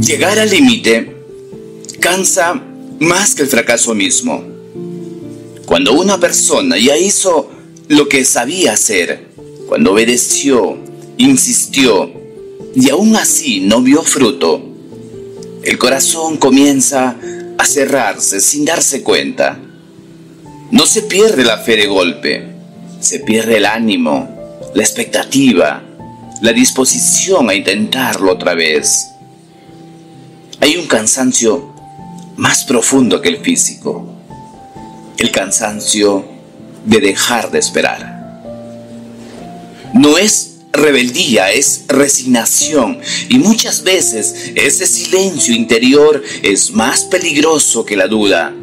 Llegar al límite cansa más que el fracaso mismo. Cuando una persona ya hizo lo que sabía hacer, cuando obedeció, insistió y aún así no vio fruto, el corazón comienza a cerrarse sin darse cuenta. No se pierde la fe de golpe, se pierde el ánimo, la expectativa, la disposición a intentarlo otra vez. Hay un cansancio más profundo que el físico, el cansancio de dejar de esperar. No es rebeldía, es resignación, y muchas veces ese silencio interior es más peligroso que la duda,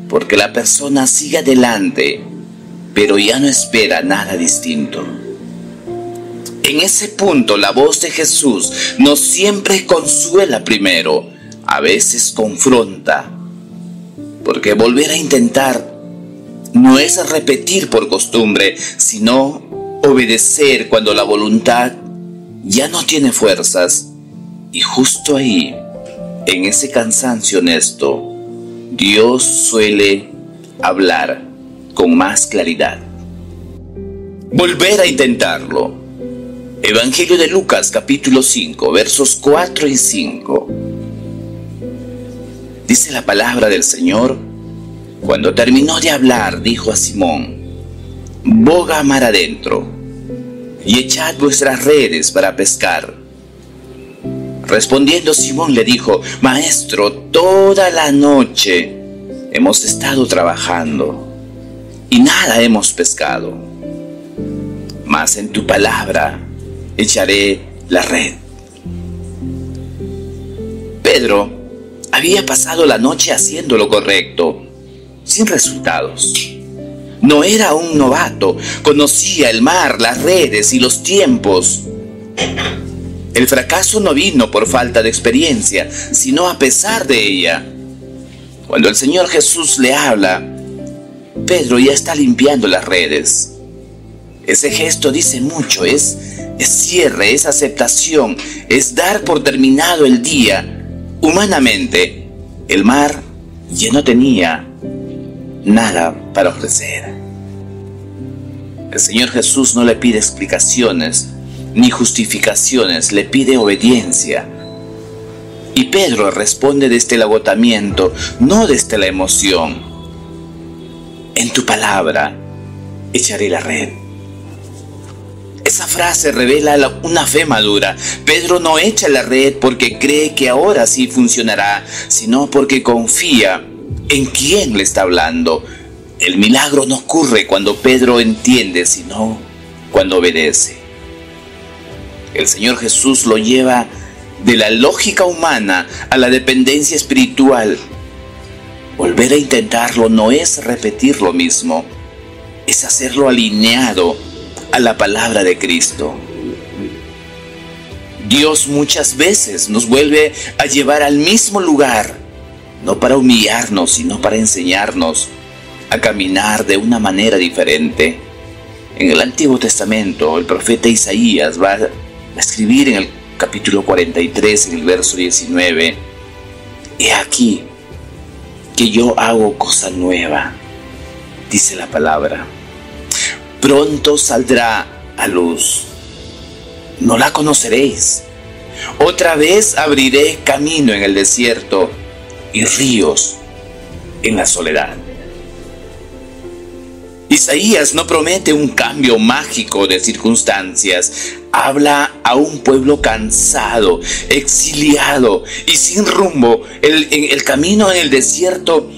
porque la persona sigue adelante, pero ya no espera nada distinto. En ese punto la voz de Jesús no siempre consuela primero, a veces confronta, porque volver a intentar no es repetir por costumbre, sino obedecer cuando la voluntad ya no tiene fuerzas. Y justo ahí, en ese cansancio honesto, Dios suele hablar con más claridad. Volver a intentarlo. Evangelio de Lucas, capítulo 5, versos 4 y 5. Dice la palabra del Señor: cuando terminó de hablar, dijo a Simón: boga mar adentro y echad vuestras redes para pescar. Respondiendo Simón le dijo: Maestro, toda la noche hemos estado trabajando y nada hemos pescado, mas en tu palabra echaré la red. Pedro había pasado la noche haciendo lo correcto, sin resultados. No era un novato, conocía el mar, las redes y los tiempos. El fracaso no vino por falta de experiencia, sino a pesar de ella. Cuando el Señor Jesús le habla, Pedro ya está limpiando las redes. Ese gesto dice mucho, es cierre, es aceptación, es dar por terminado el día. Humanamente, el mar ya no tenía nada para ofrecer. El Señor Jesús no le pide explicaciones ni justificaciones, le pide obediencia. Y Pedro responde desde el agotamiento, no desde la emoción. En tu palabra echaré la red. Esa frase revela una fe madura. Pedro no echa la red porque cree que ahora sí funcionará, sino porque confía en quién le está hablando. El milagro no ocurre cuando Pedro entiende, sino cuando obedece. El Señor Jesús lo lleva de la lógica humana a la dependencia espiritual. Volver a intentarlo no es repetir lo mismo, es hacerlo alineado a la palabra de Cristo. Dios muchas veces nos vuelve a llevar al mismo lugar, no para humillarnos, sino para enseñarnos a caminar de una manera diferente. En el Antiguo Testamento, el profeta Isaías va a escribir en el capítulo 43, en el verso 19: He aquí que yo hago cosa nueva, dice la palabra. Pronto saldrá a luz. No la conoceréis. Otra vez abriré camino en el desierto y ríos en la soledad. Isaías no promete un cambio mágico de circunstancias. Habla a un pueblo cansado, exiliado y sin rumbo. El camino en el desierto,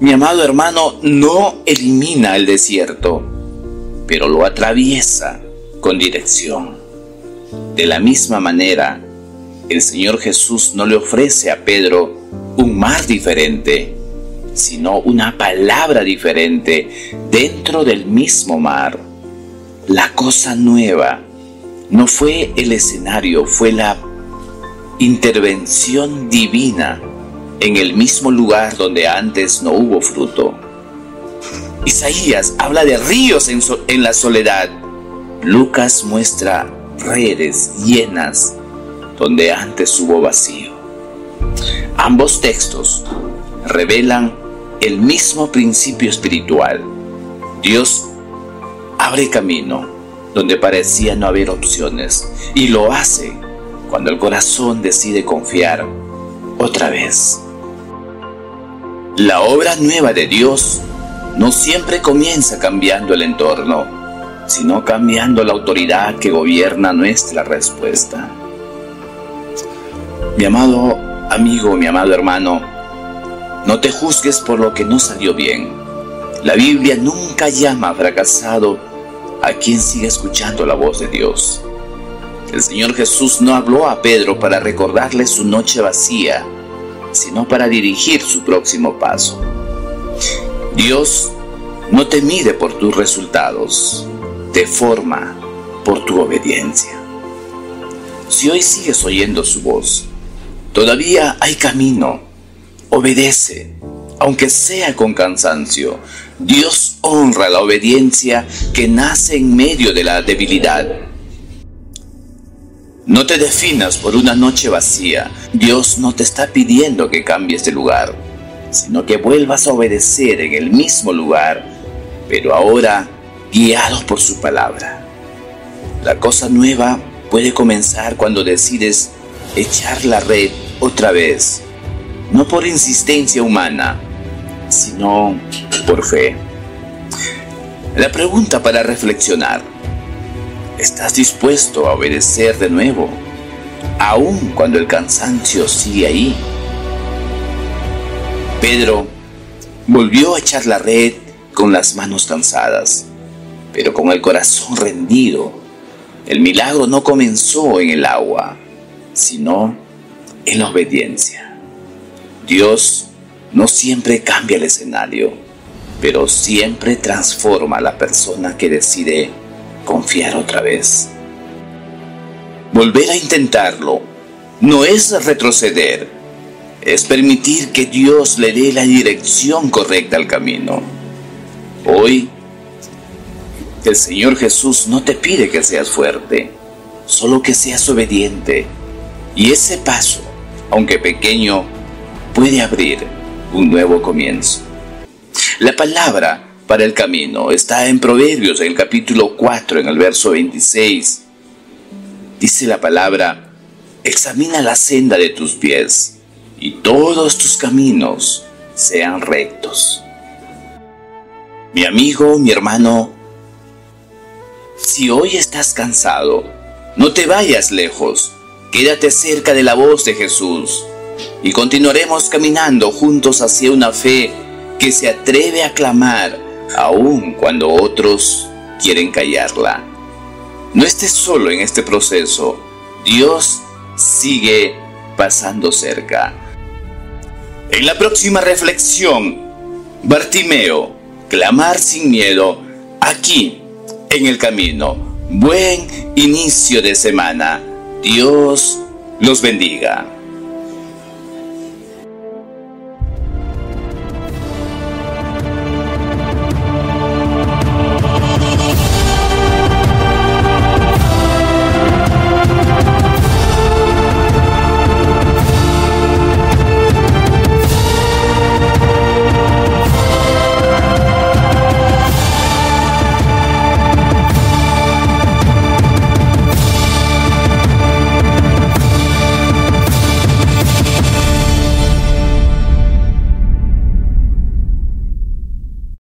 mi amado hermano, no elimina el desierto, pero lo atraviesa con dirección. De la misma manera, el Señor Jesús no le ofrece a Pedro un mar diferente, sino una palabra diferente dentro del mismo mar. La cosa nueva no fue el escenario, fue la intervención divina en el mismo lugar donde antes no hubo fruto. Isaías habla de ríos en la soledad. Lucas muestra redes llenas donde antes hubo vacío. Ambos textos revelan el mismo principio espiritual. Dios abre camino donde parecía no haber opciones, y lo hace cuando el corazón decide confiar otra vez. La obra nueva de Dios no siempre comienza cambiando el entorno, sino cambiando la autoridad que gobierna nuestra respuesta. Mi amado amigo, mi amado hermano, no te juzgues por lo que no salió bien. La Biblia nunca llama fracasado a quien sigue escuchando la voz de Dios. El Señor Jesús no habló a Pedro para recordarle su noche vacía, sino para dirigir su próximo paso. Dios no te mide por tus resultados, te forma por tu obediencia. Si hoy sigues oyendo su voz, todavía hay camino. Obedece, aunque sea con cansancio. Dios honra la obediencia que nace en medio de la debilidad. No te definas por una noche vacía. Dios no te está pidiendo que cambies de lugar, sino que vuelvas a obedecer en el mismo lugar, pero ahora guiado por su palabra. La cosa nueva puede comenzar cuando decides echar la red otra vez, no por insistencia humana, sino por fe. La pregunta para reflexionar: ¿estás dispuesto a obedecer de nuevo, aun cuando el cansancio sigue ahí? Pedro volvió a echar la red con las manos cansadas, pero con el corazón rendido. El milagro no comenzó en el agua, sino en la obediencia. Dios no siempre cambia el escenario, pero siempre transforma a la persona que decide confiar otra vez. Volver a intentarlo no es retroceder, es permitir que Dios le dé la dirección correcta al camino. Hoy, el Señor Jesús no te pide que seas fuerte, solo que seas obediente. Y ese paso, aunque pequeño, puede abrir un nuevo comienzo. La palabra para el camino está en Proverbios, en el capítulo 4, en el verso 26. Dice la palabra: examina la senda de tus pies, y todos tus caminos sean rectos. Mi amigo, mi hermano, si hoy estás cansado, no te vayas lejos, quédate cerca de la voz de Jesús, y continuaremos caminando juntos hacia una fe que se atreve a clamar aun cuando otros quieren callarla. No estés solo en este proceso. Dios sigue pasando cerca. En la próxima reflexión, Bartimeo, clamar sin miedo, aquí en el camino. Buen inicio de semana. Dios los bendiga.